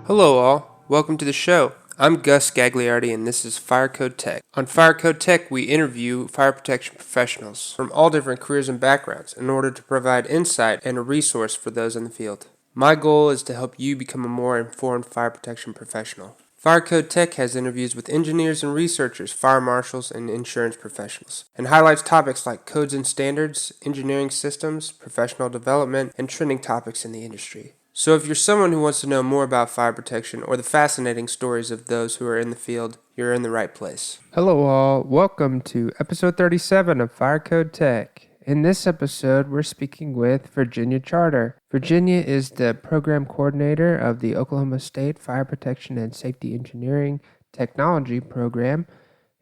Hello all, welcome to the show. I'm Gus Gagliardi and this is Fire Code Tech. On Fire Code Tech, we interview fire protection professionals from all different careers and backgrounds in order to provide insight and a resource for those in the field. My goal is to help you become a more informed fire protection professional. Fire Code Tech has interviews with engineers and researchers, fire marshals, and insurance professionals, and highlights topics like codes and standards, engineering systems, professional development, and trending topics in the industry. So if you're someone who wants to know more about fire protection or the fascinating stories of those who are in the field, you're in the right place. Hello all, welcome to episode 37 of Fire Code Tech. In this episode, we're speaking with Virginia Charter. Virginia is the program coordinator of the Oklahoma State Fire Protection and Safety Engineering Technology program,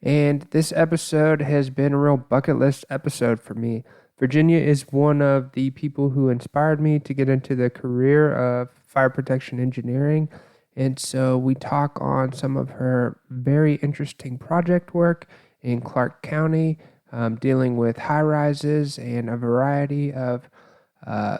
and this episode has been a real bucket list episode for me. Virginia is one of the people who inspired me to get into the career of fire protection engineering. And so we talk on some of her very interesting project work in Clark County, dealing with high rises and a variety of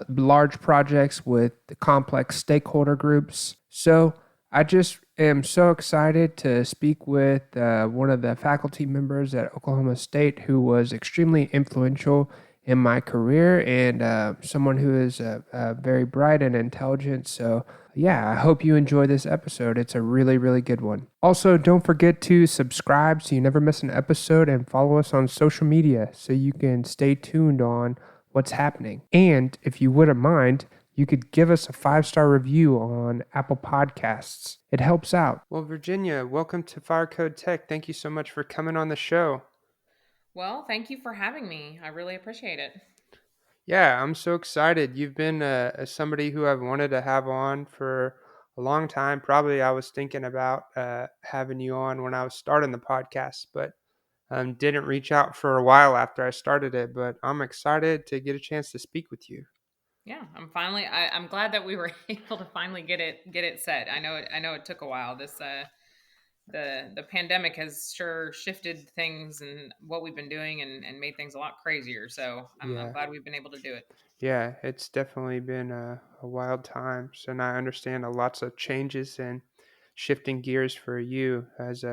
large projects with the complex stakeholder groups. So I just am so excited to speak with one of the faculty members at Oklahoma State who was extremely influential in my career and someone who is very bright and intelligent. So yeah, I hope you enjoy this episode. It's a really, really good one. Also, don't forget to subscribe so you never miss an episode and follow us on social media so you can stay tuned on what's happening. And if you wouldn't mind, you could give us a 5-star review on Apple Podcasts. It helps out. Well, Virginia, welcome to Fire Code Tech. Thank you so much for coming on the show. Well, thank you for having me. I really appreciate it. Yeah, I'm so excited. You've been somebody who I've wanted to have on for a long time. Probably I was thinking about having you on when I was starting the podcast, but didn't reach out for a while after I started it. But I'm excited to get a chance to speak with you. Yeah, I'm glad that we were able to finally get it set. I know it took a while. The pandemic has sure shifted things and what we've been doing and made things a lot crazier. So I'm Yeah. glad we've been able to do it. Yeah, it's definitely been a wild time. And I understand lots of changes and shifting gears for you as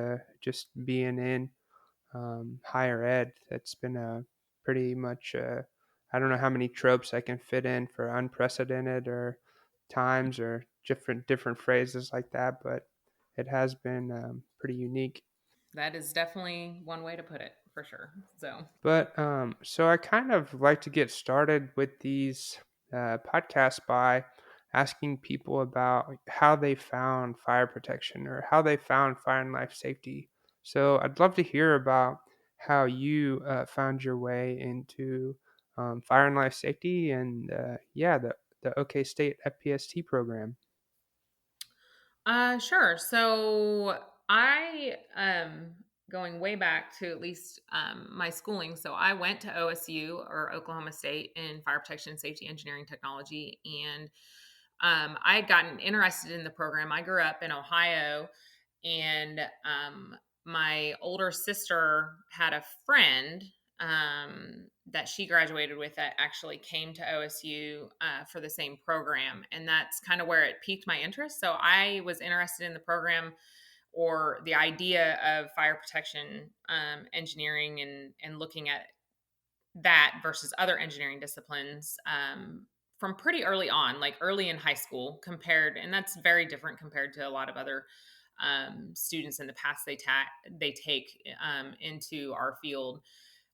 just being in higher ed. That's been a pretty much, I don't know how many tropes I can fit in for unprecedented or times or different phrases like that, but it has been pretty unique. That is definitely one way to put it for sure. So But so I kind of like to get started with these podcasts by asking people about how they found fire protection or how they found fire and life safety. So I'd love to hear about how you found your way into fire and life safety and the OK State FPST program. Sure. So I going way back to at least my schooling. So I went to OSU or Oklahoma State in fire protection and safety engineering technology, and I had gotten interested in the program. I grew up in Ohio, and my older sister had a friend that she graduated with that actually came to OSU for the same program. And that's kind of where it piqued my interest. So I was interested in the program or the idea of fire protection engineering and looking at that versus other engineering disciplines from pretty early on, like early in high school compared, and that's very different compared to a lot of other students in the past they take into our field.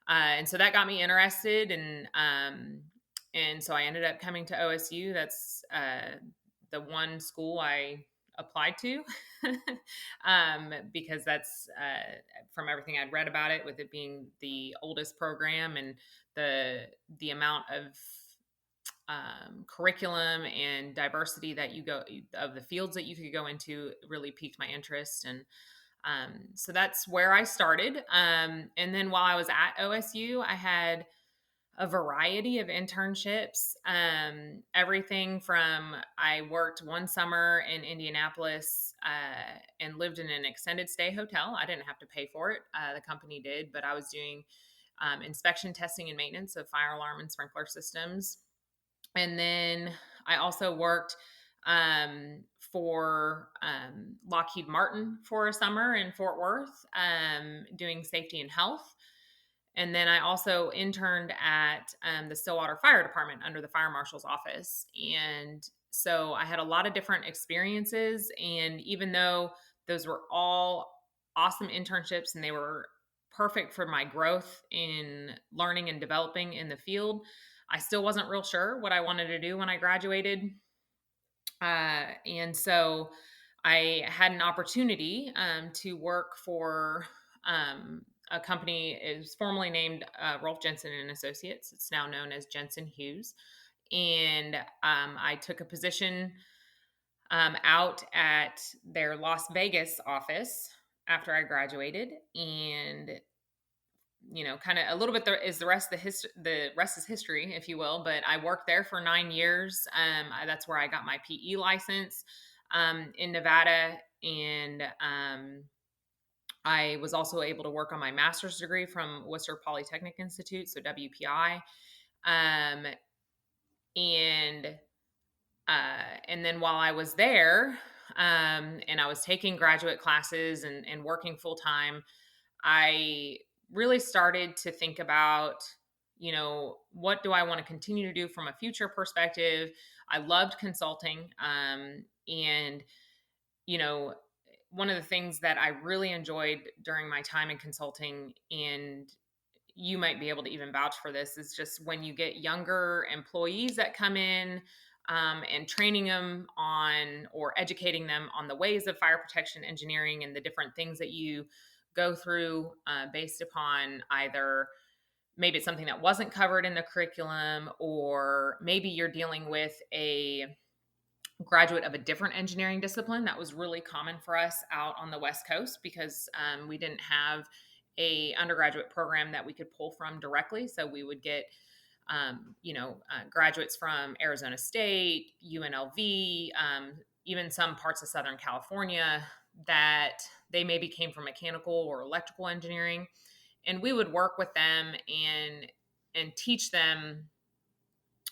And so that got me interested, and so I ended up coming to OSU. That's the one school I applied to because that's from everything I'd read about it, with it being the oldest program and the amount of curriculum and diversity that you go of the fields that you could go into really piqued my interest. And so that's where I started. And then while I was at OSU, I had a variety of internships. Everything from I worked one summer in Indianapolis and lived in an extended stay hotel. I didn't have to pay for it. The company did, but I was doing inspection, testing, and maintenance of fire alarm and sprinkler systems. And then I also worked for Lockheed Martin for a summer in Fort Worth, doing safety and health. And then I also interned at the Stillwater Fire Department under the fire marshal's office. And so I had a lot of different experiences. And even though those were all awesome internships and they were perfect for my growth in learning and developing in the field, I still wasn't real sure what I wanted to do when I graduated. And so I had an opportunity to work for a company. It was formerly named Rolf Jensen and Associates. It's now known as Jensen Hughes. And I took a position out at their Las Vegas office after I graduated, and kind of a little bit is the rest of the history. The rest is history, if you will. But I worked there for 9 years. That's where I got my PE license in Nevada, and I was also able to work on my master's degree from Worcester Polytechnic Institute, so WPI. Um, and and then while I was there, and I was taking graduate classes and working full time, I really started to think about, what do I want to continue to do from a future perspective? I loved consulting. And, you know, one of the things that I really enjoyed during my time in consulting, and you might be able to even vouch for this, is just when you get younger employees that come in, and training them on or educating them on the ways of fire protection engineering and the different things that you go through based upon either maybe it's something that wasn't covered in the curriculum, or maybe you're dealing with a graduate of a different engineering discipline. That was really common for us out on the West Coast because we didn't have a undergraduate program that we could pull from directly. So we would get graduates from Arizona State, UNLV, even some parts of Southern California that they maybe came from mechanical or electrical engineering, and we would work with them and teach them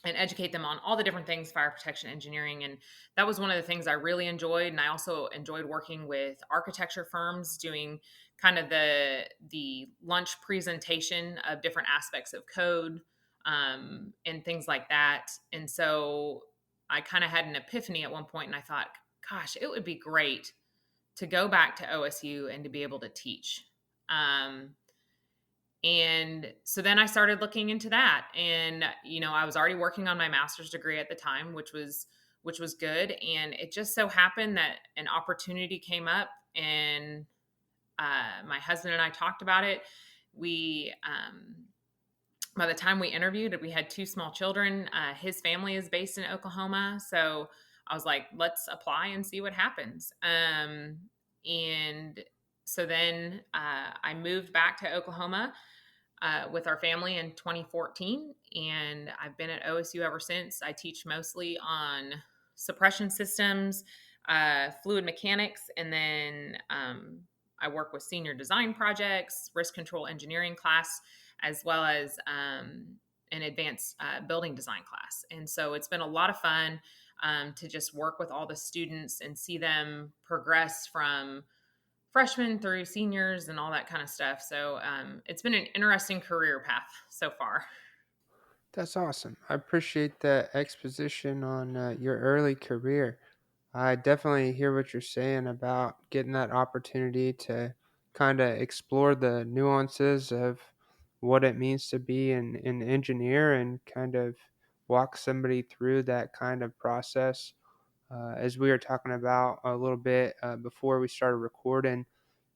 and educate them on all the different things fire protection engineering. And that was one of the things I really enjoyed. And I also enjoyed working with architecture firms, doing kind of the lunch presentation of different aspects of code, and things like that. And so I kind of had an epiphany at one point, and I thought, gosh, it would be great to go back to OSU and to be able to teach. And so then I started looking into that, and I was already working on my master's degree at the time, which was good. And it just so happened that an opportunity came up, and my husband and I talked about it. We By the time we interviewed, we had two small children. His family is based in Oklahoma, so I was like, let's apply and see what happens. And so then I moved back to Oklahoma with our family in 2014, and I've been at OSU ever since. I teach mostly on suppression systems, fluid mechanics, and then I work with senior design projects, risk control engineering class, as well as an advanced building design class. And so it's been a lot of fun to just work with all the students and see them progress from freshmen through seniors and all that kind of stuff. So it's been an interesting career path so far. That's awesome. I appreciate the exposition on your early career. I definitely hear what you're saying about getting that opportunity to kind of explore the nuances of what it means to be an engineer and kind of walk somebody through that kind of process. As we were talking about a little bit before we started recording,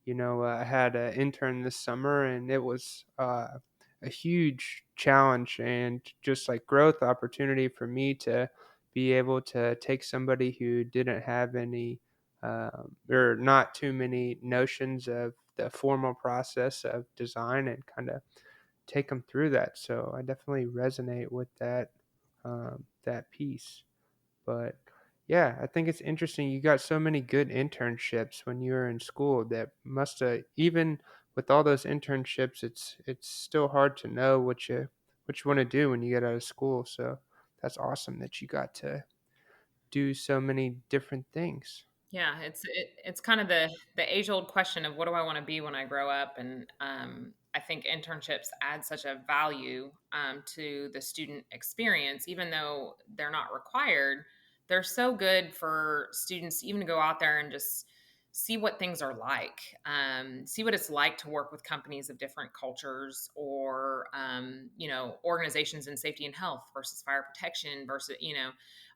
I had an intern this summer, and it was a huge challenge and just like growth opportunity for me to be able to take somebody who didn't have any or not too many notions of the formal process of design and kind of take them through that. So I definitely resonate with that piece. But yeah, I think it's interesting. You got so many good internships when you were in school that must have, even with all those internships, it's still hard to know what you want to do when you get out of school. So that's awesome that you got to do so many different things. Yeah, it's kind of the age old question of what do I want to be when I grow up, and I think internships add such a value to the student experience, even though they're not required. They're so good for students to even go out there and just see what things are like, see what it's like to work with companies of different cultures, or organizations in safety and health versus fire protection versus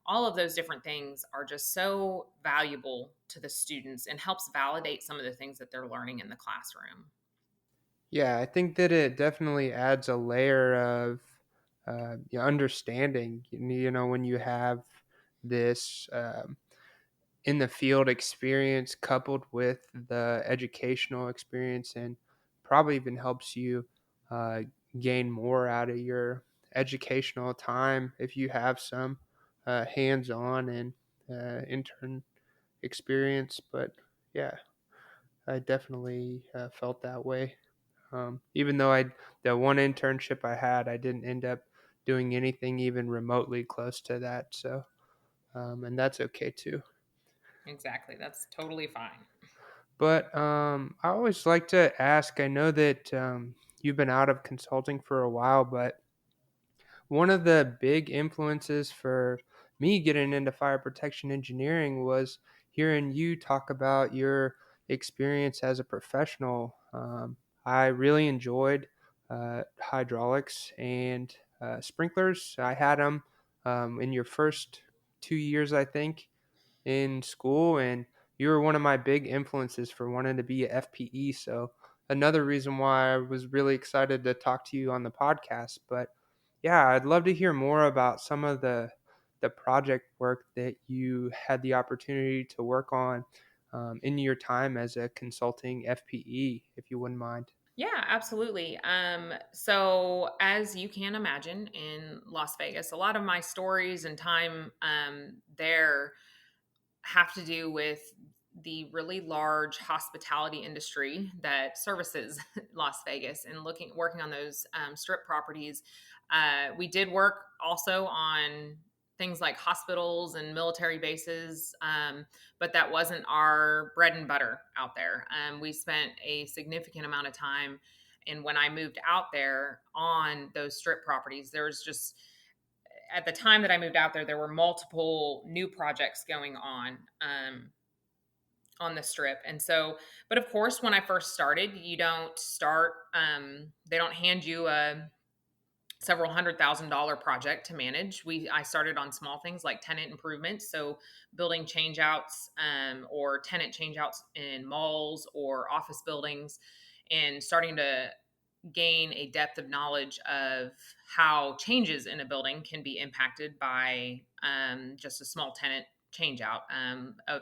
all of those different things are just so valuable to the students and helps validate some of the things that they're learning in the classroom. Yeah, I think that it definitely adds a layer of understanding. When you have this in the field experience coupled with the educational experience, and probably even helps you uh, gain more out of your educational time if you have some hands-on and intern experience. But yeah, I definitely felt that way. Even though the one internship I had, I didn't end up doing anything even remotely close to that. So, and that's okay too. Exactly. That's totally fine. But I always like to ask. I know that you've been out of consulting for a while, but one of the big influences for me getting into fire protection engineering was hearing you talk about your experience as a professional. I really enjoyed hydraulics and sprinklers. I had them in your first 2 years, I think, in school, and you were one of my big influences for wanting to be a FPE. So another reason why I was really excited to talk to you on the podcast. But yeah, I'd love to hear more about some of the project work that you had the opportunity to work on in your time as a consulting FPE, if you wouldn't mind. Yeah, absolutely. So as you can imagine, in Las Vegas, a lot of my stories and time there have to do with the really large hospitality industry that services Las Vegas, and working on those strip properties. We did work also on things like hospitals and military bases, but that wasn't our bread and butter out there. We spent a significant amount of time, and when I moved out there on those strip properties, there was just at the time that I moved out there, there were multiple new projects going on the strip. And so, but of course, when I first started, you don't start, they don't hand you a several $100,000 project to manage. I started on small things like tenant improvements, so building changeouts or tenant changeouts in malls or office buildings, and starting to gain a depth of knowledge of how changes in a building can be impacted by just a small tenant change out,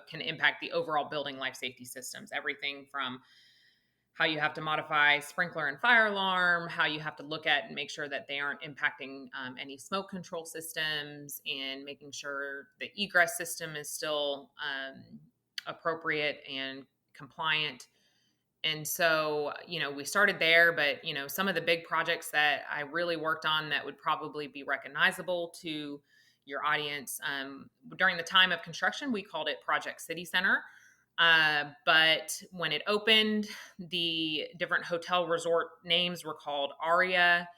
can impact the overall building life safety systems, everything from how you have to modify sprinkler and fire alarm, how you have to look at and make sure that they aren't impacting any smoke control systems, and making sure the egress system is still appropriate and compliant. And so, we started there, but, some of the big projects that I really worked on that would probably be recognizable to your audience, during the time of construction, we called it Project City Center. But when it opened, the different hotel resort names were called Aria.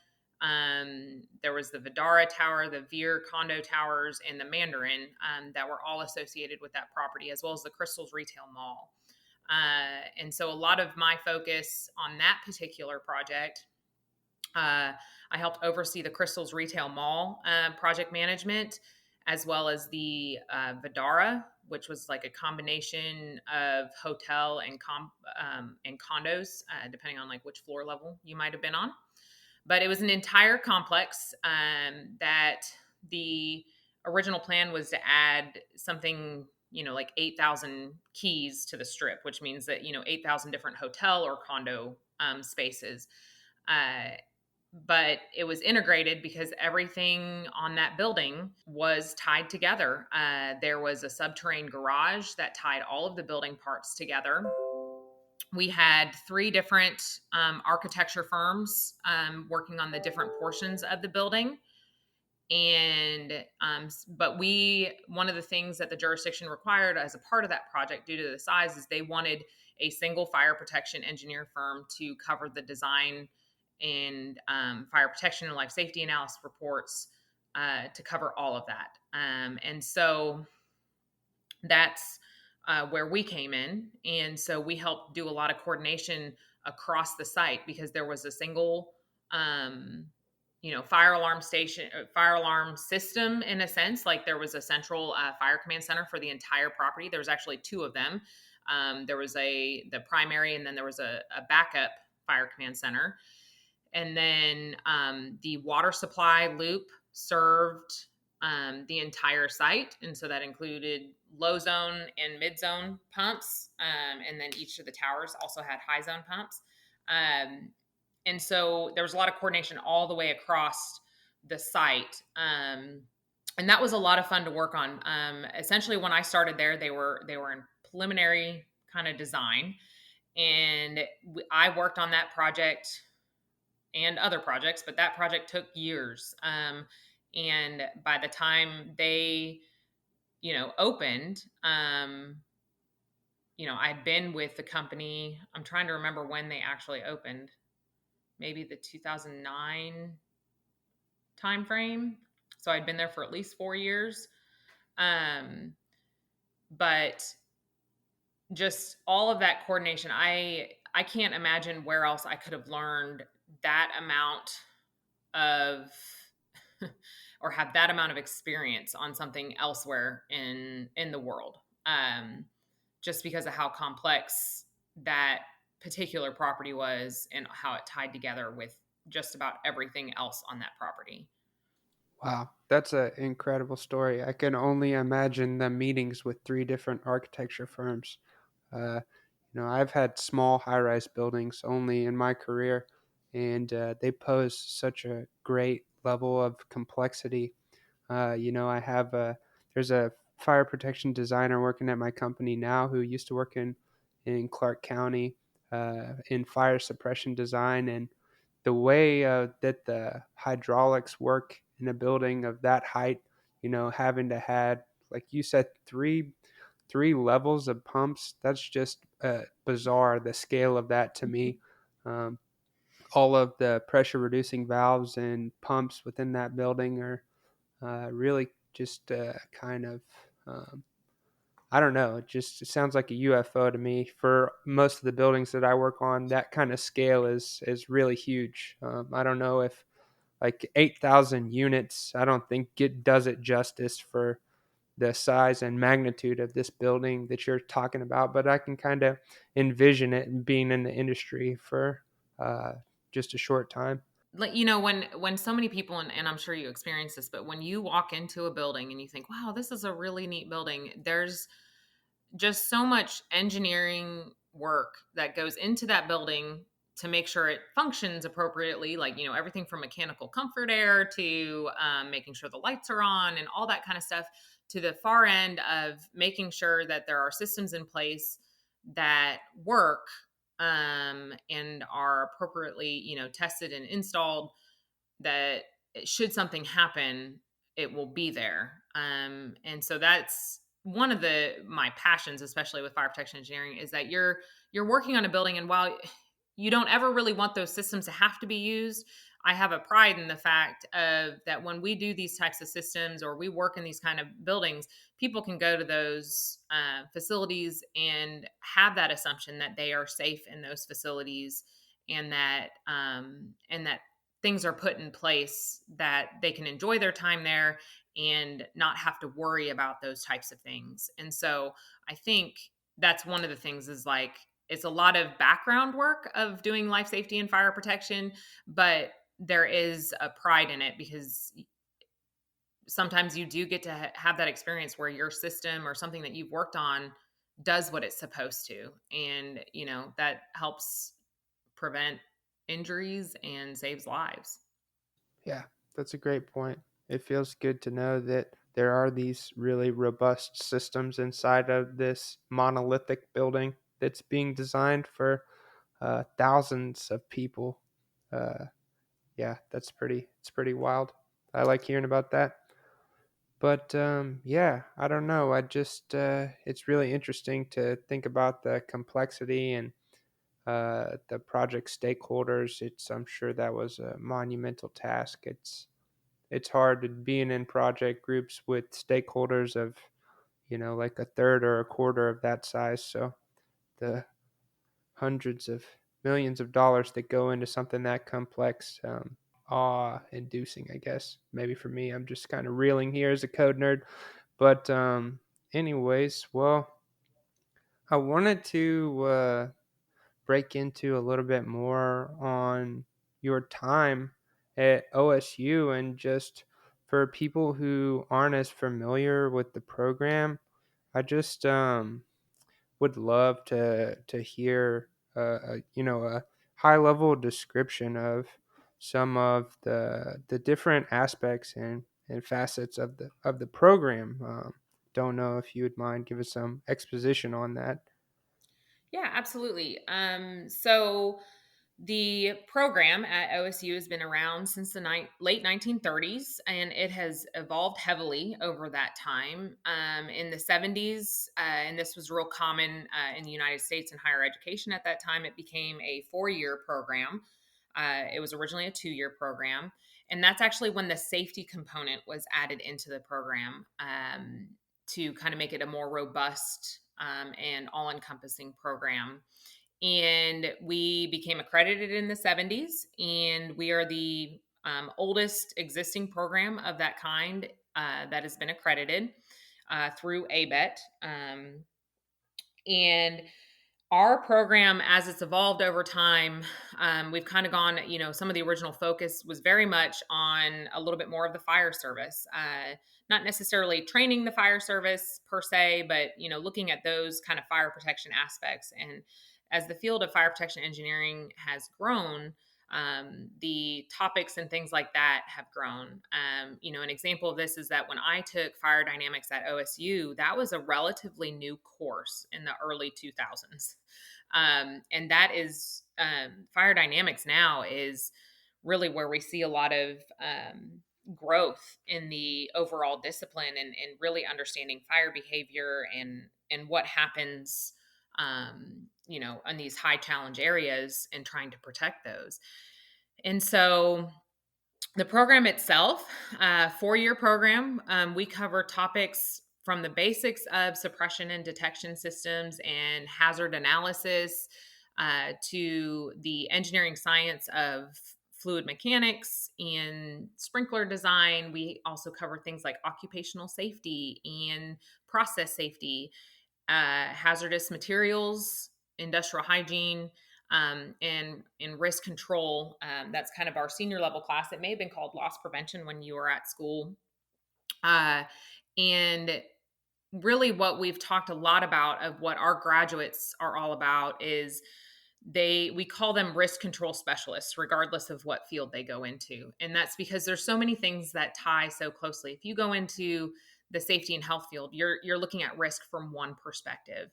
There was the Vidara Tower, the Veer Condo Towers, and the Mandarin, that were all associated with that property, as well as the Crystals Retail Mall. And so a lot of my focus on that particular project, I helped oversee the Crystals Retail Mall project management, as well as the Vidara, which was like a combination of hotel and condos, depending on like which floor level you might have been on. But it was an entire complex that the original plan was to add something, like 8,000 keys to the strip, which means that, 8,000 different hotel or condo spaces. Uh, but it was integrated because everything on that building was tied together. There was a subterranean garage that tied all of the building parts together. We had three different architecture firms working on the different portions of the building. And but we one of the things that the jurisdiction required as a part of that project due to the size is they wanted a single fire protection engineer firm to cover the design and fire protection and life safety analysis reports, to cover all of that. And so that's where we came in. And so we helped do a lot of coordination across the site because there was a single, um, fire alarm station, fire alarm system in a sense. Like there was a central fire command center for the entire property. There was actually two of them. There was the primary, and then there was a backup fire command center. And then the water supply loop served the entire site. And so that included low zone and mid zone pumps. And then each of the towers also had high zone pumps. Um, and so there was a lot of coordination all the way across the site. And that was a lot of fun to work on. Essentially, when I started there, they were in preliminary kind of design, and I worked on that project and other projects, but that project took years. And by the time they, opened, I'd been with the company. I'm trying to remember when they actually opened, maybe the 2009 timeframe. So I'd been there for at least 4 years. But just all of that coordination, I can't imagine where else I could have learned that amount of or have that amount of experience on something elsewhere in the world, just because of how complex that particular property was and how it tied together with just about everything else on that property. Wow, that's an incredible story. I can only imagine the meetings with three different architecture firms. Uh, I've had small high-rise buildings only in my career, and they pose such a great level of complexity. I have there's a fire protection designer working at my company now who used to work in Clark County in fire suppression design, and the way that the hydraulics work in a building of that height, having to had, like you said, three levels of pumps. That's just bizarre. The scale of that to me. Um, all of the pressure reducing valves and pumps within that building are really just kind of I don't know. It sounds like a UFO to me. For most of the buildings that I work on, that kind of scale is really huge. I don't know if like 8,000 units. I don't think it does it justice for the size and magnitude of this building that you're talking about. But I can kind of envision it and being in the industry for just a short time. Like, when so many people, and I'm sure you experience this, but when you walk into a building and you think, wow, this is a really neat building, there's just so much engineering work that goes into that building to make sure it functions appropriately, like everything from mechanical comfort air to making sure the lights are on and all that kind of stuff, to the far end of making sure that there are systems in place that work, and are appropriately tested and installed, that should something happen, it will be there. And so that's one of my passions, especially with fire protection engineering, is that you're working on a building, and while you don't ever really want those systems to have to be used, I have a pride in the fact of that when we do these types of systems or we work in these kind of buildings, people can go to those facilities and have that assumption that they are safe in those facilities, and that things are put in place that they can enjoy their time there and not have to worry about those types of things. And so I think that's one of the things, is like it's a lot of background work of doing life safety and fire protection, but there is a pride in it because sometimes you do get to have that experience where your system or something that you've worked on does what it's supposed to, and that helps prevent injuries and saves lives. Yeah, that's a great point. It feels good to know that there are these really robust systems inside of this monolithic building that's being designed for thousands of people. Uh, yeah, it's pretty wild. I like hearing about that. But yeah, I don't know. I just it's really interesting to think about the complexity and the project stakeholders. I'm sure that was a monumental task. It's hard to being in project groups with stakeholders of like a third or a quarter of that size. So the hundreds of millions of dollars that go into something that complex, awe inducing, I guess. Maybe for me, I'm just kind of reeling here as a code nerd. But anyways, well, I wanted to break into a little bit more on your time at OSU, and just for people who aren't as familiar with the program, I just would love to hear a high level description of some of the different aspects and facets of the program. Don't know if you would mind giving some exposition on that. Yeah, absolutely. So the program at OSU has been around since the late 1930s, and it has evolved heavily over that time. In the 70s, and this was real common in the United States in higher education at that time, it became a 4 year program. It was originally a 2 year program. And that's actually when the safety component was added into the program, to kind of make it a more robust and all encompassing program. And we became accredited in the 70s, and we are the oldest existing program of that kind that has been accredited through ABET. And our program, as it's evolved over time, we've kind of gone, some of the original focus was very much on a little bit more of the fire service, not necessarily training the fire service per se, but looking at those kind of fire protection aspects. And as the field of fire protection engineering has grown, the topics and things like that have grown. An example of this is that when I took fire dynamics at OSU, that was a relatively new course in the early 2000s. And that is fire dynamics now is really where we see a lot of growth in the overall discipline, and really understanding fire behavior and what happens in these high challenge areas and trying to protect those. And so the program itself, 4 year program, we cover topics from the basics of suppression and detection systems and hazard analysis, to the engineering science of fluid mechanics and sprinkler design. We also cover things like occupational safety and process safety, hazardous materials, industrial hygiene, and in risk control. That's kind of our senior level class. It may have been called loss prevention when you were at school. And really, what we've talked a lot about of what our graduates are all about is we call them risk control specialists regardless of what field they go into. And that's because there's so many things that tie so closely. If you go into the safety and health field, you're looking at risk from one perspective.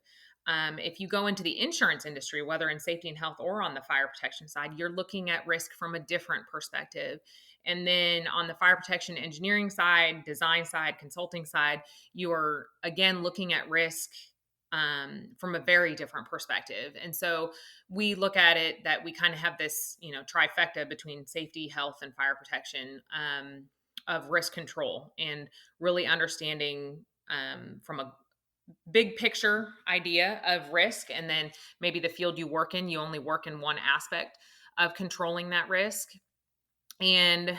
If you go into the insurance industry, whether in safety and health or on the fire protection side, you're looking at risk from a different perspective. And then on the fire protection engineering side, design side, consulting side, you are again looking at risk from a very different perspective. And so we look at it that we kind of have this, trifecta between safety, health, and fire protection, of risk control, and really understanding from a big picture idea of risk. And then maybe the field you work in, you only work in one aspect of controlling that risk. And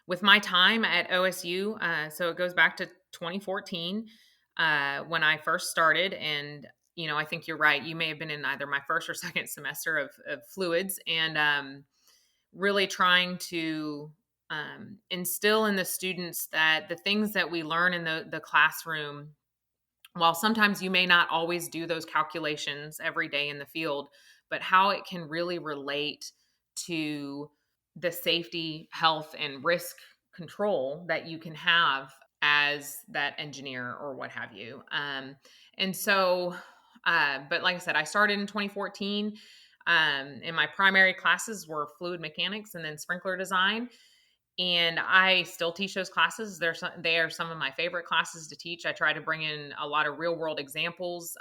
with my time at OSU, so it goes back to 2014, when I first started. And, I think you're right. You may have been in either my first or second semester of fluids, and really trying to instill in the students that the things that we learn in the classroom, while sometimes you may not always do those calculations every day in the field, but how it can really relate to the safety, health, and risk control that you can have as that engineer or what have you. And so, but like I said, I started in 2014. And my primary classes were fluid mechanics and then sprinkler design. and I still teach those classes. They are some of my favorite classes to teach. I try to bring in a lot of real world examples.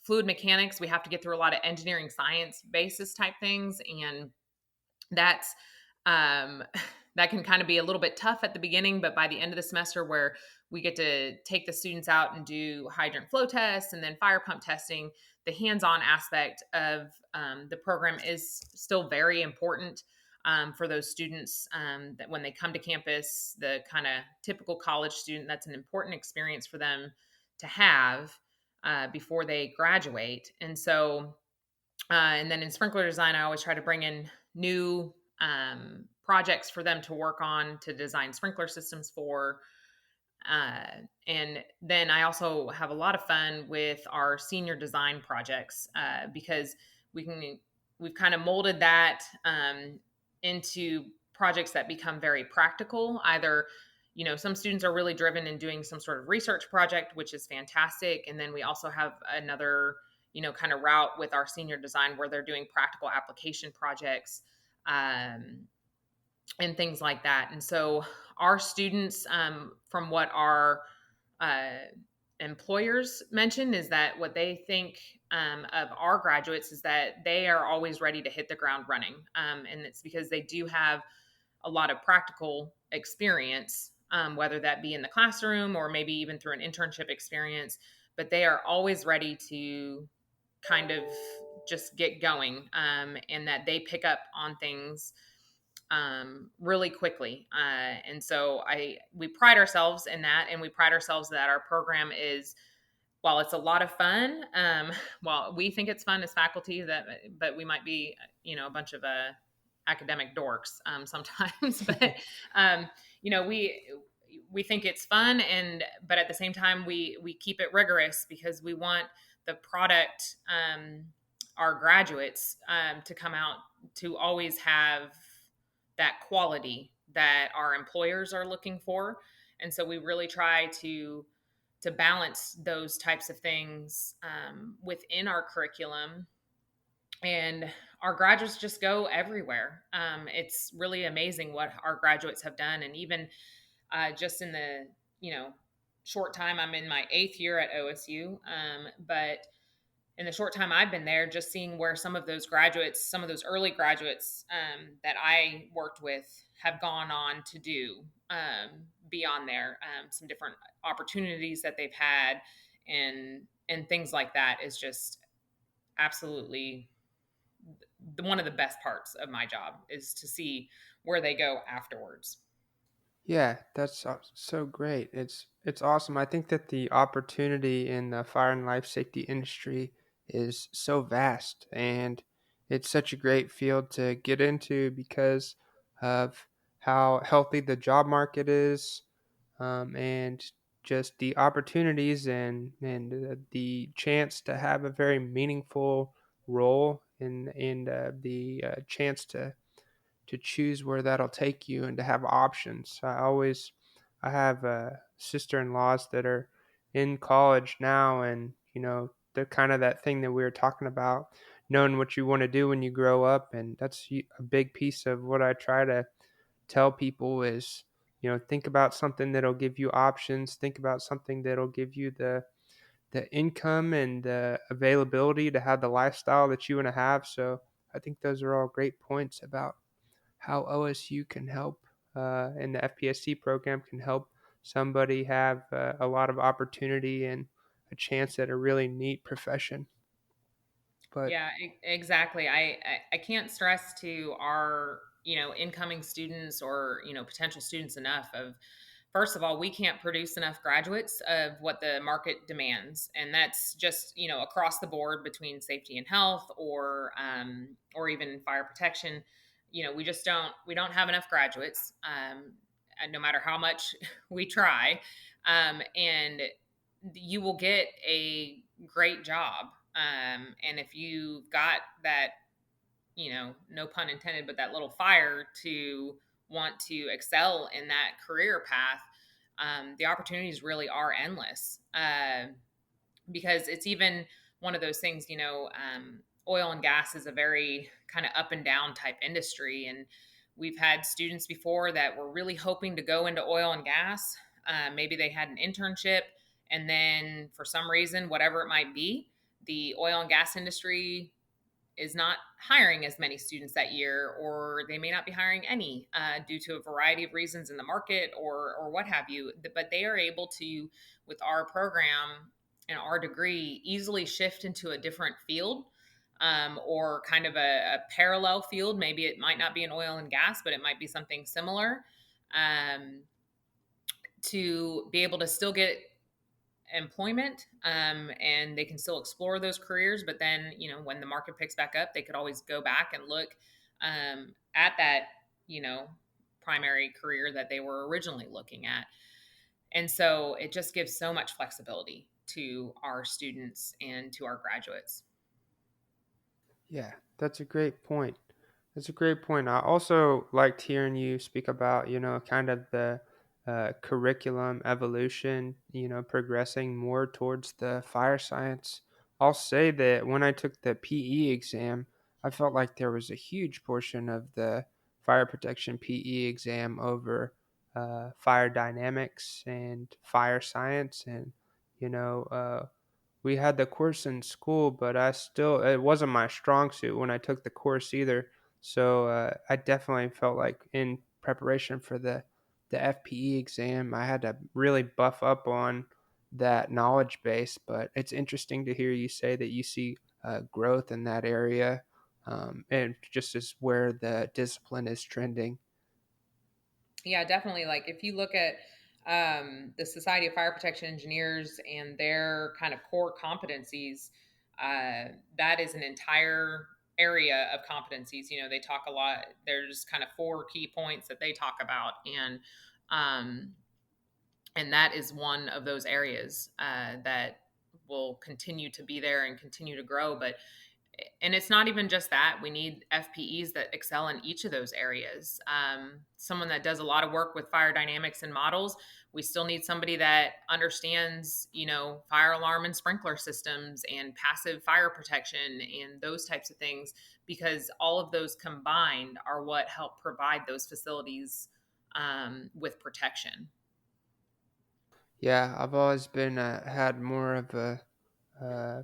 Fluid mechanics, we have to get through a lot of engineering science basis type things, and that's um, that can kind of be a little bit tough at the beginning, but by the end of the semester, where we get to take the students out and do hydrant flow tests and then fire pump testing, the hands-on aspect of the program is still very important for those students, that when they come to campus, the kind of typical college student, that's an important experience for them to have before they graduate. And then in sprinkler design, I always try to bring in new projects for them to work on to design sprinkler systems for. Uh, and then I also have a lot of fun with our senior design projects because we can we've kind of molded that into projects that become very practical. Either, some students are really driven in doing some sort of research project, which is fantastic, and then we also have another kind of route with our senior design where they're doing practical application projects. And things like that. And so our students, from what our uh, employers mention, is that what they think of our graduates is that they are always ready to hit the ground running. And it's because they do have a lot of practical experience, whether that be in the classroom or maybe even through an internship experience, but they are always ready to kind of just get going, and that they pick up on things really quickly. And so we pride ourselves in that, and we pride ourselves that our program is, while it's a lot of fun, while we think it's fun as faculty, but we might be, a bunch of academic dorks sometimes, but um, you know, we think it's fun, but at the same time, we keep it rigorous because we want the product, our graduates, to come out to always have that quality that our employers are looking for. And so we really try to balance those types of things within our curriculum. And our graduates just go everywhere. It's really amazing what our graduates have done. And even just in the short time, I'm in my 8th year at OSU, but in the short time I've been there, just seeing where some of those graduates, some of those early graduates that I worked with, have gone on to do beyond there, some different opportunities that they've had, and things like that is just absolutely one of the best parts of my job, is to see where they go afterwards. Yeah, that's so great. It's awesome. I think that the opportunity in the fire and life safety industry is so vast, and it's such a great field to get into because of how healthy the job market is, and just the opportunities and the chance to have a very meaningful role in the chance to choose where that'll take you and to have options. I have sister-in-laws that are in college now, and they're kind of that thing that we were talking about, knowing what you want to do when you grow up, and that's a big piece of what I try to tell people is, think about something that'll give you options, think about something that'll give you the income and the availability to have the lifestyle that you want to have. So I think those are all great points about how OSU can help, and the FPSC program can help somebody have a lot of opportunity and a chance at a really neat profession. But Yeah, exactly. I can't stress to our incoming students or potential students enough of, first of all, we can't produce enough graduates of what the market demands, and that's just across the board between safety and health, or even fire protection. We don't have enough graduates, and no matter how much we try, and you will get a great job, and if you've got that, no pun intended, but that little fire to want to excel in that career path, the opportunities really are endless. Because it's even one of those things, oil and gas is a very kind of up and down type industry. And We've had students before that were really hoping to go into oil and gas. Maybe they had an internship, and then for some reason, whatever it might be, the oil and gas industry is not hiring as many students that year, or they may not be hiring any due to a variety of reasons in the market or what have you. But they are able to, with our program and our degree, easily shift into a different field, or kind of a parallel field. Maybe it might not be in oil and gas, but it might be something similar, um, to be able to still get employment, and they can still explore those careers. But then, when the market picks back up, they could always go back and look at that, you know, primary career that they were originally looking at. And so it just gives so much flexibility to our students and to our graduates. Yeah, that's a great point. That's a great point. I also liked hearing you speak about, kind of the curriculum evolution, progressing more towards the fire science. I'll say that when I took the PE exam, I felt like there was a huge portion of the fire protection PE exam over fire dynamics and fire science. And, you know, we had the course in school, but it wasn't my strong suit when I took the course either. So I definitely felt like in preparation for the FPE exam, I had to really buff up on that knowledge base. But it's interesting to hear you say that you see growth in that area, and just as where the discipline is trending. Yeah, definitely. Like if you look at the Society of Fire Protection Engineers and their kind of core competencies, that is an entire area of competencies. They talk a lot. There's kind of four key points that they talk about, um, and that is one of those areas that will continue to be there and continue to grow. And it's not even just that. We need FPEs that excel in each of those areas. Someone that does a lot of work with fire dynamics and models. We still need somebody that understands, fire alarm and sprinkler systems and passive fire protection and those types of things, because all of those combined are what help provide those facilities with protection. Yeah, I've always been had more of a uh,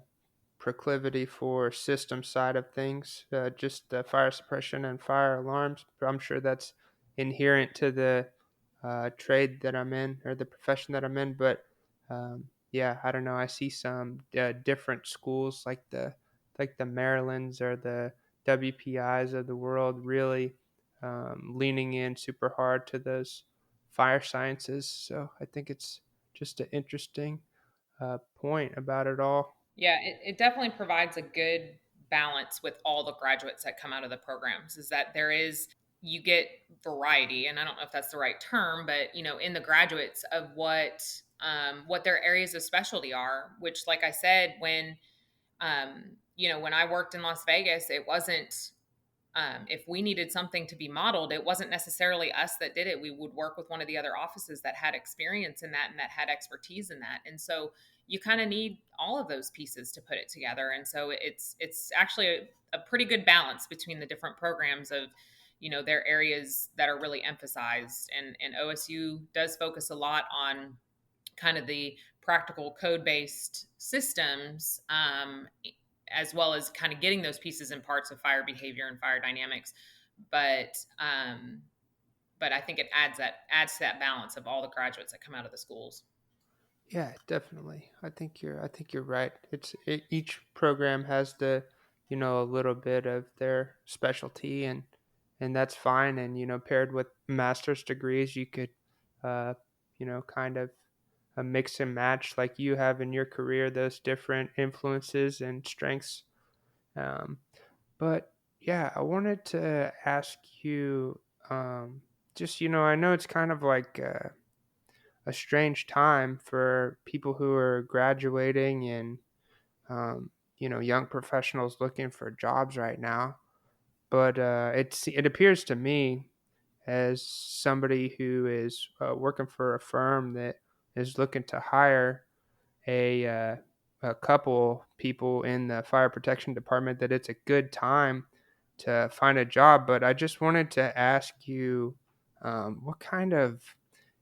proclivity for system side of things, just fire suppression and fire alarms. But I'm sure that's inherent to the trade that I'm in or the profession that I'm in. But yeah, I don't know. I see some different schools like the Marylands or the WPIs of the world really leaning in super hard to those fire sciences. So I think it's just an interesting point about it all. Yeah, it definitely provides a good balance with all the graduates that come out of the programs, is that you get variety. And I don't know if that's the right term, but in the graduates of what their areas of specialty are, which, like I said, when I worked in Las Vegas, it wasn't, if we needed something to be modeled, it wasn't necessarily us that did it. We would work with one of the other offices that had experience in that and that had expertise in that. And so you kind of need all of those pieces to put it together. And so it's actually a pretty good balance between the different programs of, their areas that are really emphasized. And OSU does focus a lot on kind of the practical code based systems, as well as kind of getting those pieces and parts of fire behavior and fire dynamics. But but I think it adds to that balance of all the graduates that come out of the schools. Yeah, definitely. I think you're right. Each program has a little bit of their specialty, and that's fine. And paired with master's degrees, you could, uh, kind of mix and match like you have in your career those different influences and strengths. Um, but yeah, I wanted to ask you, just I know it's kind of like. A strange time for people who are graduating and young professionals looking for jobs right now. But it appears to me as somebody who is working for a firm that is looking to hire a uh, a couple people in the fire protection department that it's a good time to find a job. But I just wanted to ask you, what kind of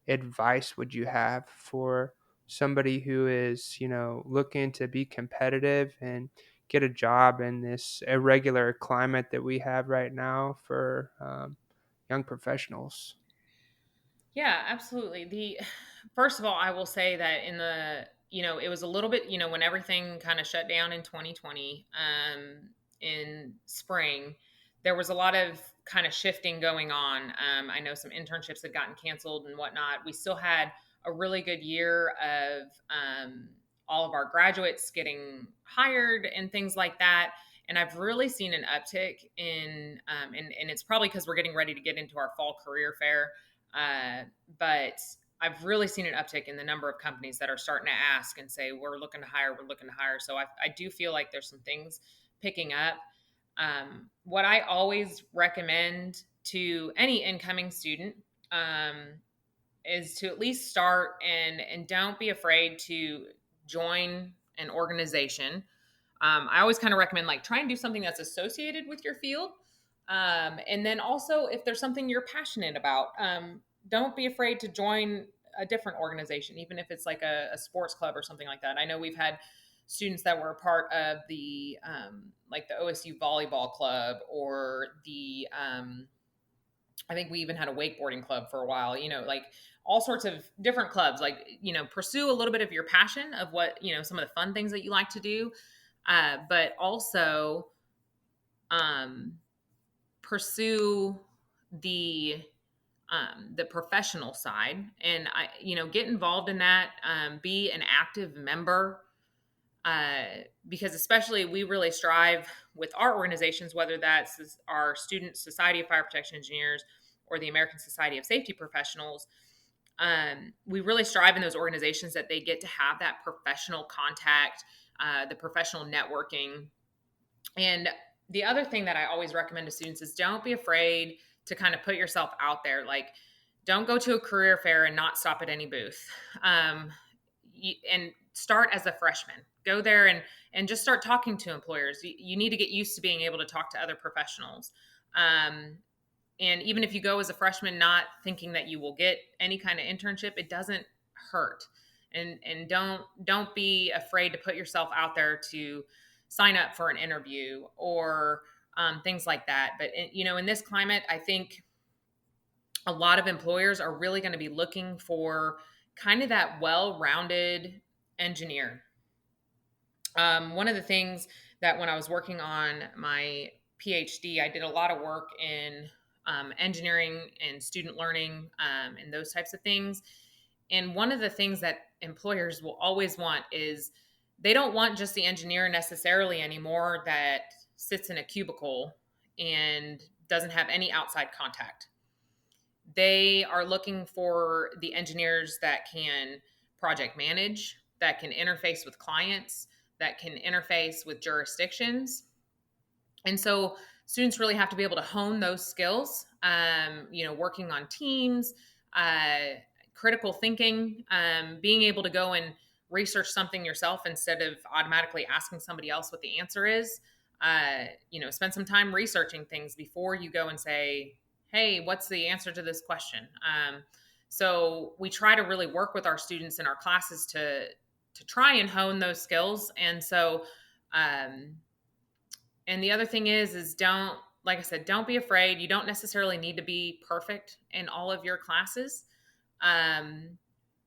advice would you have for somebody who is, looking to be competitive and get a job in this irregular climate that we have right now for young professionals? Yeah, absolutely. The first of all, I will say that it was a little bit, when everything kind of shut down in 2020, in spring, there was a lot of kind of shifting going on. I know some internships had gotten canceled and whatnot. We still had a really good year of all of our graduates getting hired and things like that. And I've really seen an uptick and it's probably because we're getting ready to get into our fall career fair, uh, but I've really seen an uptick in the number of companies that are starting to ask and say, we're looking to hire, we're looking to hire. So I do feel like there's some things picking up. What I always recommend to any incoming student, is to at least start and don't be afraid to join an organization. I always kind of recommend like try and do something that's associated with your field. And then also, if there's something you're passionate about, don't be afraid to join a different organization, even if it's like a sports club or something like that. I know we've had students that were a part of the like the OSU volleyball club or the I think we even had a wakeboarding club for a while, like all sorts of different clubs, like, pursue a little bit of your passion of what, some of the fun things that you like to do. But also um, pursue the the professional side, and get involved in that. Be an active member, because especially we really strive with our organizations, whether that's our Student Society of Fire Protection Engineers or the American Society of Safety Professionals. We really strive in those organizations that they get to have that professional contact, the professional networking. And the other thing that I always recommend to students is don't be afraid to kind of put yourself out there. Like, don't go to a career fair and not stop at any booth. And start as a freshman. Go there and just start talking to employers. You need to get used to being able to talk to other professionals. And even if you go as a freshman, not thinking that you will get any kind of internship, it doesn't hurt. And don't be afraid to put yourself out there to sign up for an interview or things like that. But in this climate, I think a lot of employers are really going to be looking for kind of that well-rounded engineer. One of the things that when I was working on my PhD, I did a lot of work in engineering and student learning, and those types of things. And one of the things that employers will always want is they don't want just the engineer necessarily anymore that sits in a cubicle and doesn't have any outside contact. They are looking for the engineers that can project manage, that can interface with clients, that can interface with jurisdictions. And so students really have to be able to hone those skills, working on teams, critical thinking, being able to go and research something yourself instead of automatically asking somebody else what the answer is. Spend some time researching things before you go and say, hey, what's the answer to this question? So we try to really work with our students in our classes to try and hone those skills. And so, and the other thing is don't, like I said, don't be afraid. You don't necessarily need to be perfect in all of your classes,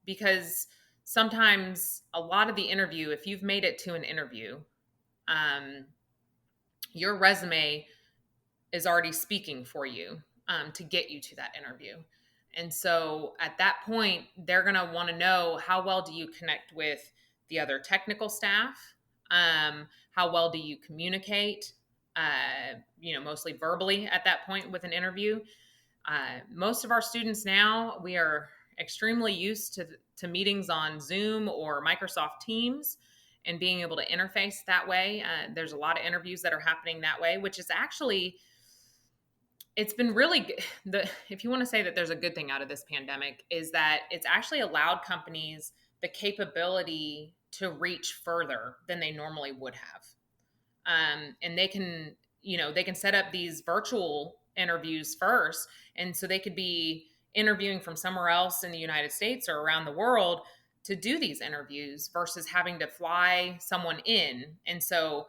because sometimes a lot of the interview, if you've made it to an interview, your resume is already speaking for you, to get you to that interview. And so at that point, they're going to want to know how well do you connect with the other technical staff? How well do you communicate? Mostly verbally at that point with an interview. Most of our students now, we are extremely used to meetings on Zoom or Microsoft Teams and being able to interface that way. There's a lot of interviews that are happening that way, which is actually, it's been really good. If you want to say that there's a good thing out of this pandemic, is that it's actually allowed companies the capability to reach further than they normally would have. And they can they can set up these virtual interviews first. And so they could be interviewing from somewhere else in the United States or around the world to do these interviews versus having to fly someone in. And so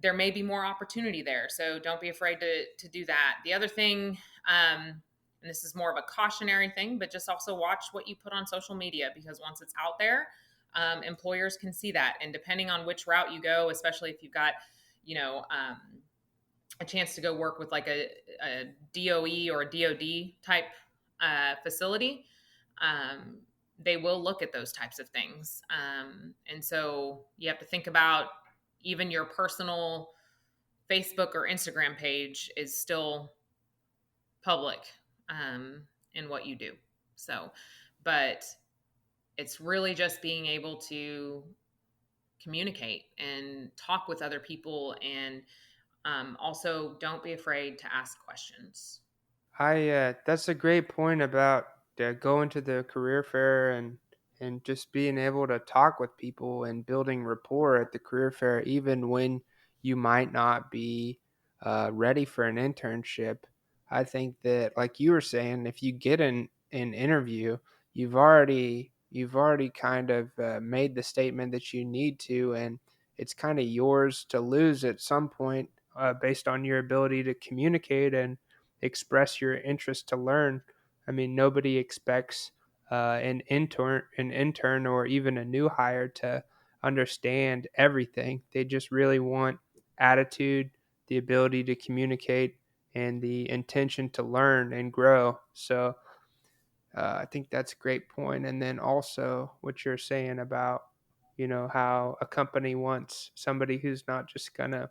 there may be more opportunity there. So don't be afraid to do that. The other thing, and this is more of a cautionary thing, but just also watch what you put on social media, because once it's out there, employers can see that. And depending on which route you go, especially if you've got, you know, a chance to go work with like a DOE or a DOD type facility, um, they will look at those types of things. And so you have to think about even your personal Facebook or Instagram page is still public in what you do. So, but it's really just being able to communicate and talk with other people, and also don't be afraid to ask questions. That's a great point about going to the career fair and just being able to talk with people and building rapport at the career fair, even when you might not be ready for an internship. I think that, like you were saying, if you get an interview, you've already kind of made the statement that you need to, and it's kind of yours to lose at some point based on your ability to communicate and express your interest to learn. I mean, nobody expects an intern, or even a new hire to understand everything. They just really want attitude, the ability to communicate, and the intention to learn and grow. So I think that's a great point. And then also what you're saying about, how a company wants somebody who's not just gonna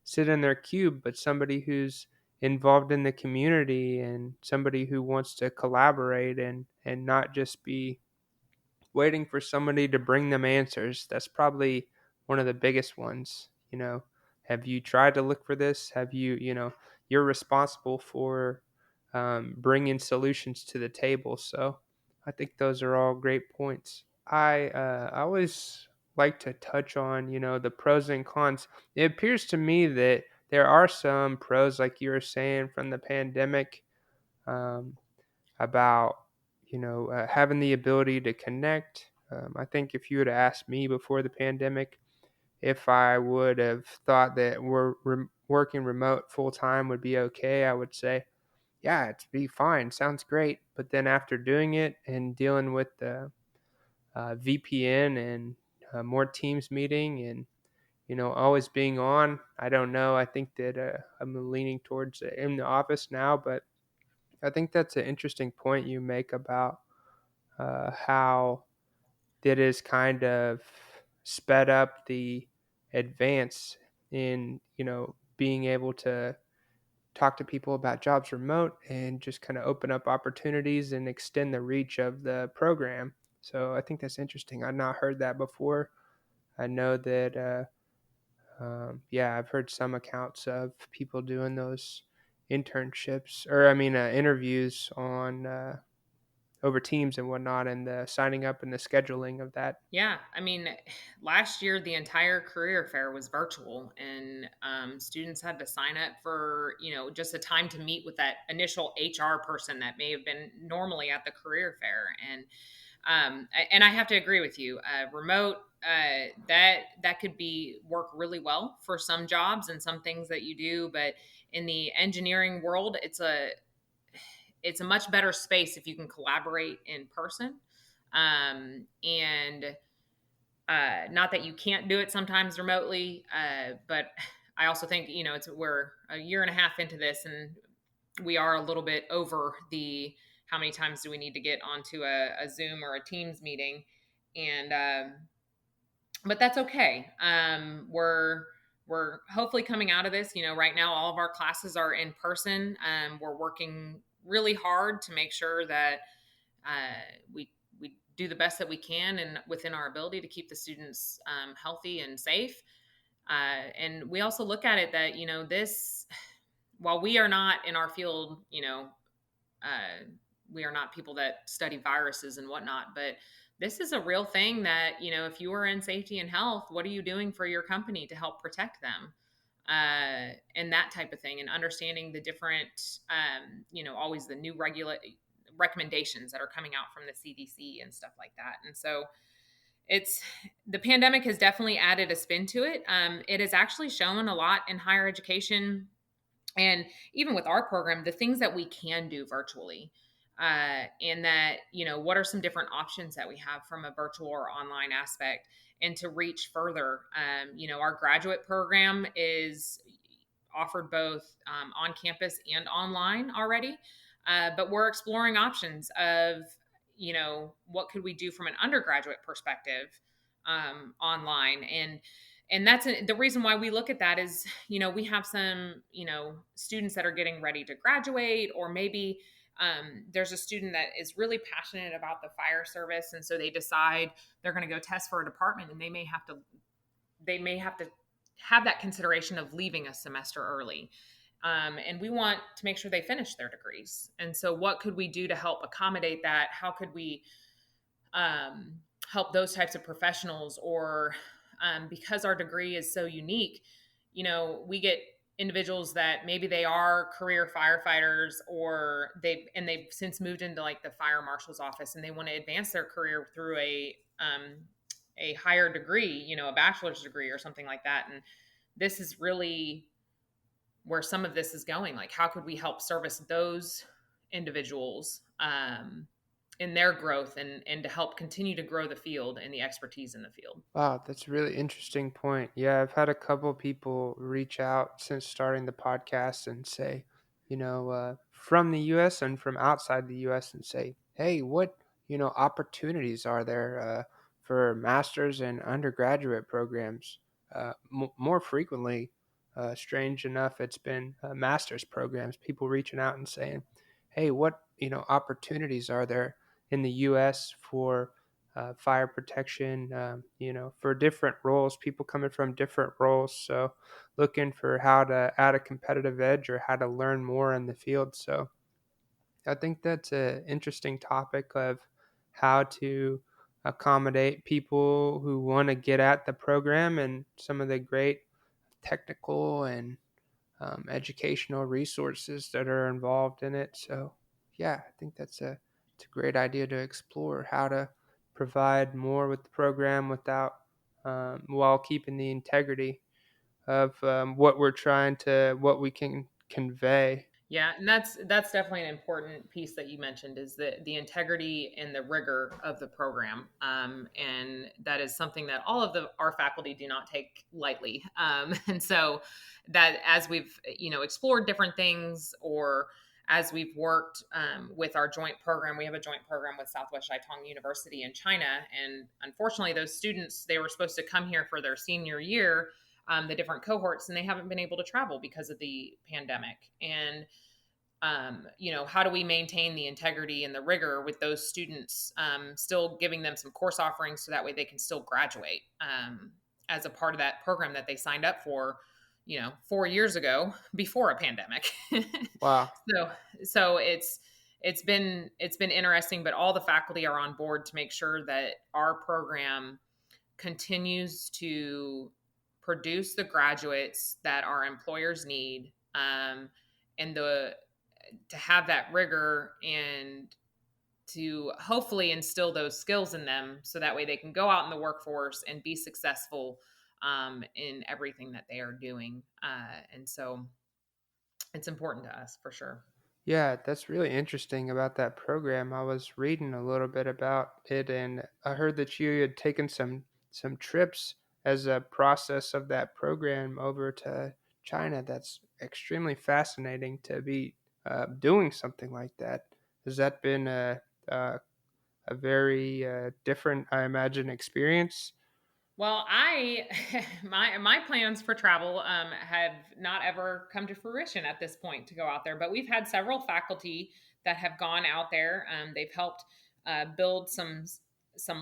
sit in their cube, but somebody who's involved in the community and somebody who wants to collaborate and not just be waiting for somebody to bring them answers. That's probably one of the biggest ones. Have you tried to look for this? Have you're responsible for bringing solutions to the table. So I think those are all great points. I always like to touch on, the pros and cons. It appears to me that there are some pros, like you were saying, from the pandemic, um, about having the ability to connect. I think if you would have asked me before the pandemic if I would have thought that working remote full time would be okay, I would say, yeah, it'd be fine. Sounds great. But then after doing it and dealing with the VPN and more Teams meeting and always being on, I don't know. I think that I'm leaning towards in the office now, but I think that's an interesting point you make about how that is kind of sped up the advance in being able to talk to people about jobs remote and just kind of open up opportunities and extend the reach of the program. So I think that's interesting. I've not heard that before. I know that yeah, I've heard some accounts of people doing those internships, or I mean interviews on over Teams and whatnot, and the signing up and the scheduling of that. Yeah, I mean, last year the entire career fair was virtual, and students had to sign up for just a time to meet with that initial HR person that may have been normally at the career fair. And I have to agree with you. Remote, that could be work really well for some jobs and some things that you do, but in the engineering world, it's a much better space if you can collaborate in person. And not that you can't do it sometimes remotely, but I also think we're a year and a half into this, and we are a little bit over the how many times do we need to get onto a Zoom or a Teams meeting, and but that's okay. We're hopefully coming out of this. Right now all of our classes are in person. We're working really hard to make sure that we do the best that we can and within our ability to keep the students healthy and safe. And we also look at it that this, while we are not in our field, we are not people that study viruses and whatnot, but this is a real thing that if you are in safety and health, what are you doing for your company to help protect them? and that type of thing, and understanding the different, always the new recommendations that are coming out from the CDC and stuff like that. And so it's the pandemic has definitely added a spin to it. It has actually shown a lot in higher education, and even with our program, the things that we can do virtually, and that, what are some different options that we have from a virtual or online aspect, and to reach further. Our graduate program is offered both on campus and online already, but we're exploring options of, what could we do from an undergraduate perspective, online. And that's the reason why we look at that is, we have some, students that are getting ready to graduate, or maybe there's a student that is really passionate about the fire service, and so they decide they're going to go test for a department, and they may have to have that consideration of leaving a semester early. And we want to make sure they finish their degrees. And so, what could we do to help accommodate that? How could we help those types of professionals? Or because our degree is so unique, we get individuals that maybe they are career firefighters, or they've since moved into like the fire marshal's office, and they want to advance their career through a higher degree, a bachelor's degree or something like that. And this is really where some of this is going. Like, how could we help service those individuals in their growth, and to help continue to grow the field and the expertise in the field? Wow, that's a really interesting point. Yeah, I've had a couple people reach out since starting the podcast and say, from the U.S. and from outside the U.S. and say, hey, what, opportunities are there for master's and undergraduate programs? More frequently, strange enough, it's been master's programs, people reaching out and saying, hey, what, opportunities are there in the U.S. for fire protection, for different roles, people coming from different roles. So, looking for how to add a competitive edge or how to learn more in the field. So, I think that's an interesting topic of how to accommodate people who want to get at the program and some of the great technical and educational resources that are involved in it. So, yeah, I think it's a great idea to explore how to provide more with the program without while keeping the integrity of what we can convey. Yeah, and that's definitely an important piece that you mentioned, is the integrity and the rigor of the program, and that is something that all of our faculty do not take lightly. And so, that as we've explored different things, or as we've worked with our joint program, we have a joint program with Southwest Shandong University in China, and unfortunately, those students, they were supposed to come here for their senior year, the different cohorts, and they haven't been able to travel because of the pandemic. And how do we maintain the integrity and the rigor with those students, still giving them some course offerings so that way they can still graduate, as a part of that program that they signed up for, 4 years ago, before a pandemic. Wow. So it's been interesting, but all the faculty are on board to make sure that our program continues to produce the graduates that our employers need, and to have that rigor, and to hopefully instill those skills in them, so that way they can go out in the workforce and be successful in everything that they are doing. And so it's important to us, for sure. Yeah, that's really interesting about that program. I was reading a little bit about it, and I heard that you had taken some trips as a process of that program over to China. That's extremely fascinating to be doing something like that. Has that been a very different, I imagine, experience? Well, I my plans for travel have not ever come to fruition at this point to go out there, but we've had several faculty that have gone out there. They've helped build some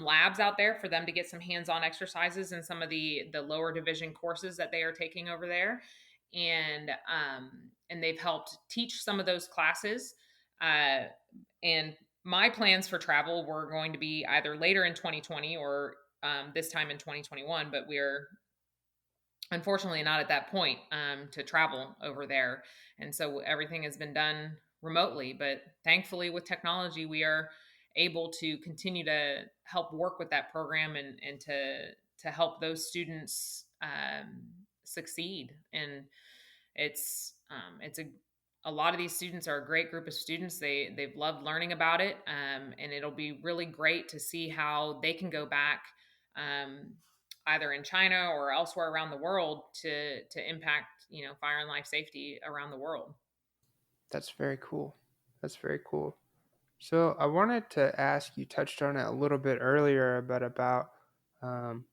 labs out there for them to get some hands-on exercises in some of the lower division courses that they are taking over there, and they've helped teach some of those classes. Uh, and my plans for travel were going to be either later in 2020, or this time in 2021, but we're unfortunately not at that point to travel over there. And so everything has been done remotely. But thankfully, with technology, we are able to continue to help work with that program and to help those students succeed. And it's a lot of these students are a great group of students. They've loved learning about it, and it'll be really great to see how they can go back, um, either in China or elsewhere around the world, to impact fire and life safety around the world. That's very cool. That's very cool. So I wanted to ask, you touched on it a little bit earlier, but about um,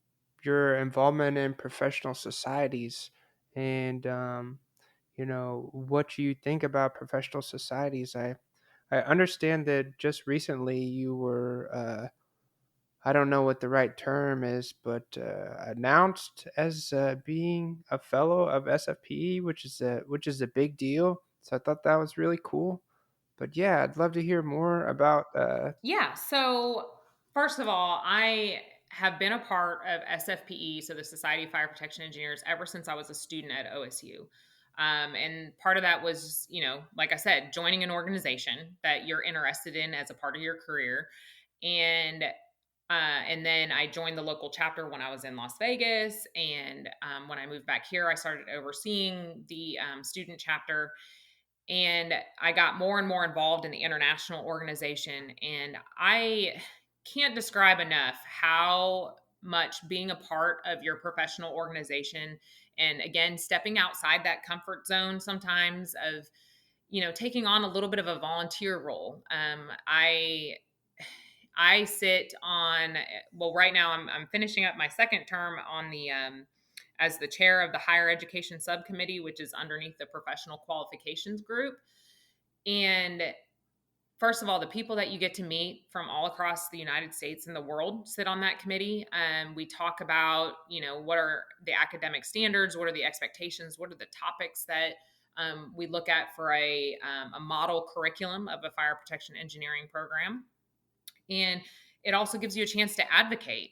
your involvement in professional societies and what you think about professional societies. I understand that just recently you were I don't know what the right term is, but announced as being a fellow of SFPE, which is a big deal. So I thought that was really cool. But yeah, I'd love to hear more about. Yeah. So, first of all, I have been a part of SFPE, so the Society of Fire Protection Engineers, ever since I was a student at OSU. And part of that was, like I said, joining an organization that you're interested in as a part of your career. And and then I joined the local chapter when I was in Las Vegas. And when I moved back here, I started overseeing the student chapter, and I got more and more involved in the international organization. And I can't describe enough how much being a part of your professional organization, and again, stepping outside that comfort zone sometimes of, taking on a little bit of a volunteer role. I sit on, well, right now I'm finishing up my second term on the as the chair of the higher education subcommittee, which is underneath the professional qualifications group. And first of all, the people that you get to meet from all across the United States and the world sit on that committee. We talk about, what are the academic standards, what are the expectations, what are the topics that we look at for a model curriculum of a fire protection engineering program. And it also gives you a chance to advocate.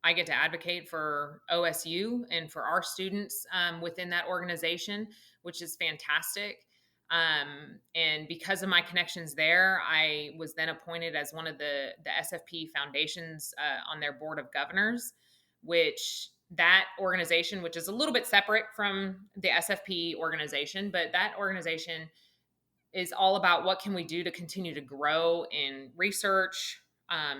I get to advocate for OSU and for our students within that organization, which is fantastic. And because of my connections there, I was then appointed as one of the SFP foundations on their board of governors, which that organization, which is a little bit separate from the SFP organization, but that organization is all about what can we do to continue to grow in research,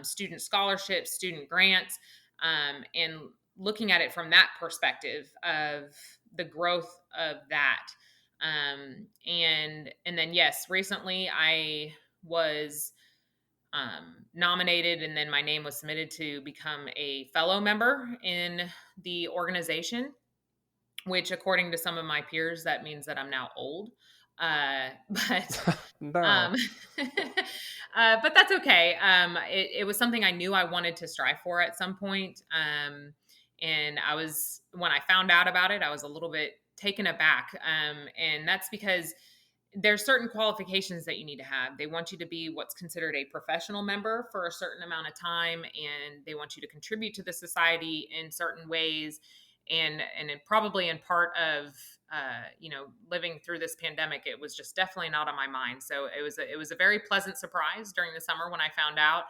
student scholarships, student grants, and looking at it from that perspective of the growth of that. And then yes, recently I was nominated, and then my name was submitted to become a fellow member in the organization, which according to some of my peers, that means that I'm now old. But No, um, but that's okay. It was something I knew I wanted to strive for at some point. And when I found out about it, I was a little bit taken aback. And that's because there's certain qualifications that you need to have. They want you to be what's considered a professional member for a certain amount of time, and they want you to contribute to the society in certain ways. And it probably in part of living through this pandemic, it was just definitely not on my mind. So it was a very pleasant surprise during the summer when I found out.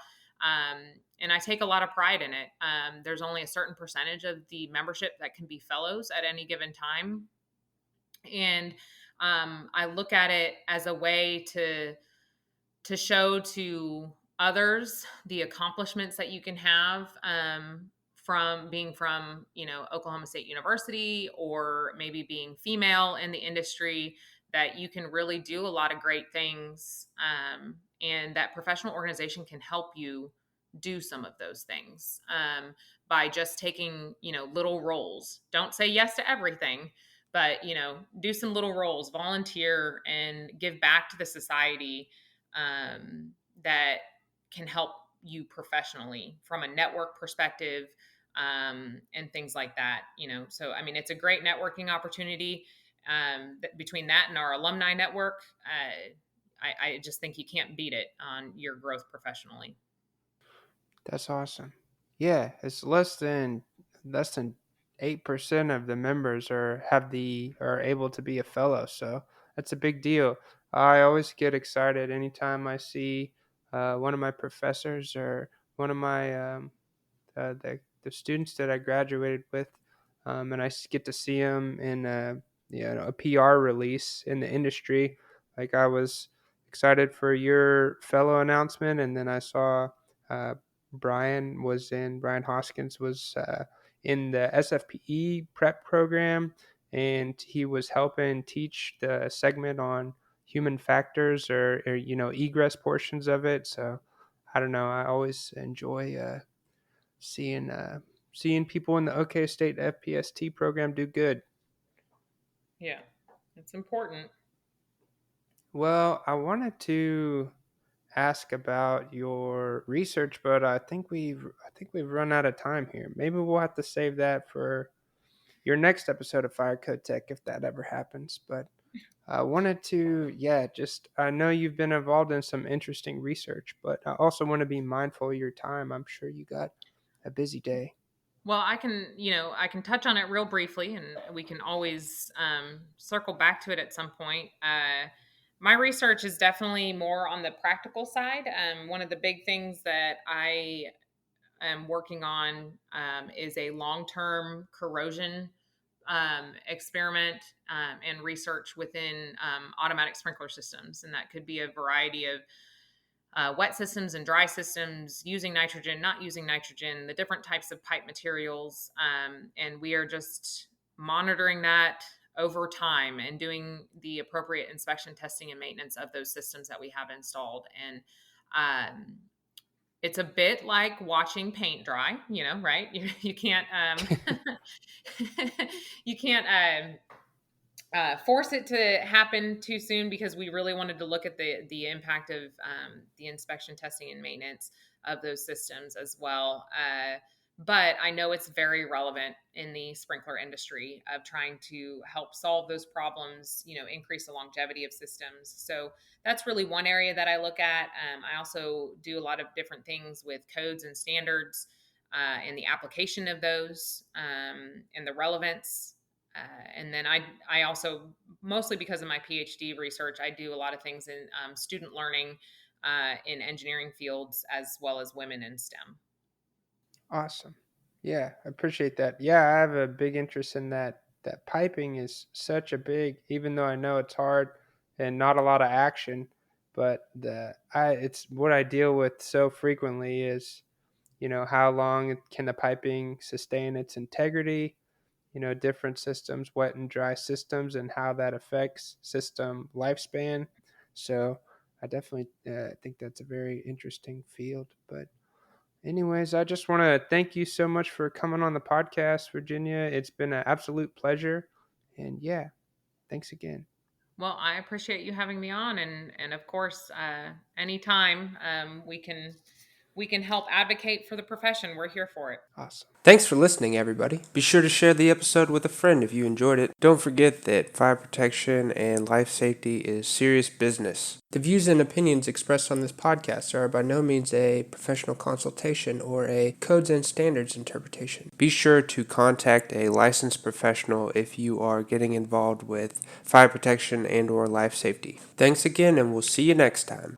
And I take a lot of pride in it. There's only a certain percentage of the membership that can be fellows at any given time, and I look at it as a way to show to others the accomplishments that you can have, from being from Oklahoma State University, or maybe being female in the industry, that you can really do a lot of great things, and that professional organization can help you do some of those things, by just taking little roles. Don't say yes to everything, but do some little roles, volunteer, and give back to the society, that can help you professionally from a network perspective, and things like that. So I mean, it's a great networking opportunity. Between that and our alumni network, I just think you can't beat it on your growth professionally. that's awesome. Yeah, it's less than 8% of the members are able to be a fellow. So that's a big deal. I always get excited anytime I see one of my professors or one of my the students that I graduated with, and I get to see them in a PR release in the industry. Like I was excited for your fellow announcement, and then I saw uh, Brian Hoskins was in the SFPE prep program, and he was helping teach the segment on human factors or egress portions of it. So I don't know. I always enjoy seeing seeing people in the OK State FPST program do good. Yeah, it's important. Well, I wanted to ask about your research, but I think we've run out of time here. Maybe we'll have to save that for your next episode of Fire Code Tech if that ever happens. But I wanted to, yeah, just I know you've been involved in some interesting research, but I also want to be mindful of your time. I'm sure you got a busy day. Well, I can touch on it real briefly, and we can always circle back to it at some point. My research is definitely more on the practical side. One of the big things that I am working on is a long-term corrosion experiment and research within automatic sprinkler systems, and that could be a variety of wet systems and dry systems, using nitrogen, not using nitrogen, the different types of pipe materials. And we are just monitoring that over time and doing the appropriate inspection, testing, and maintenance of those systems that we have installed. And um, it's a bit like watching paint dry, right? You can't you can't force it to happen too soon because we really wanted to look at the impact of the inspection, testing, and maintenance of those systems as well. But I know it's very relevant in the sprinkler industry of trying to help solve those problems, increase the longevity of systems. So that's really one area that I look at. I also do a lot of different things with codes and standards and the application of those and the relevance and then I also, mostly because of my PhD research, I do a lot of things in student learning in engineering fields as well as women in STEM. Awesome. Yeah, I appreciate that. Yeah, I have a big interest in that. That piping is such a big, even though I know it's hard and not a lot of action, but it's what I deal with so frequently is, how long can the piping sustain its integrity, different systems, wet and dry systems, and how that affects system lifespan. So I definitely think that's a very interesting field. But anyways, I just want to thank you so much for coming on the podcast, Virginia. It's been an absolute pleasure. And yeah, thanks again. Well, I appreciate you having me on, and of course, anytime we can help advocate for the profession. We're here for it. Awesome. Thanks for listening, everybody. Be sure to share the episode with a friend if you enjoyed it. Don't forget that fire protection and life safety is serious business. The views and opinions expressed on this podcast are by no means a professional consultation or a codes and standards interpretation. Be sure to contact a licensed professional if you are getting involved with fire protection and or life safety. Thanks again, and we'll see you next time.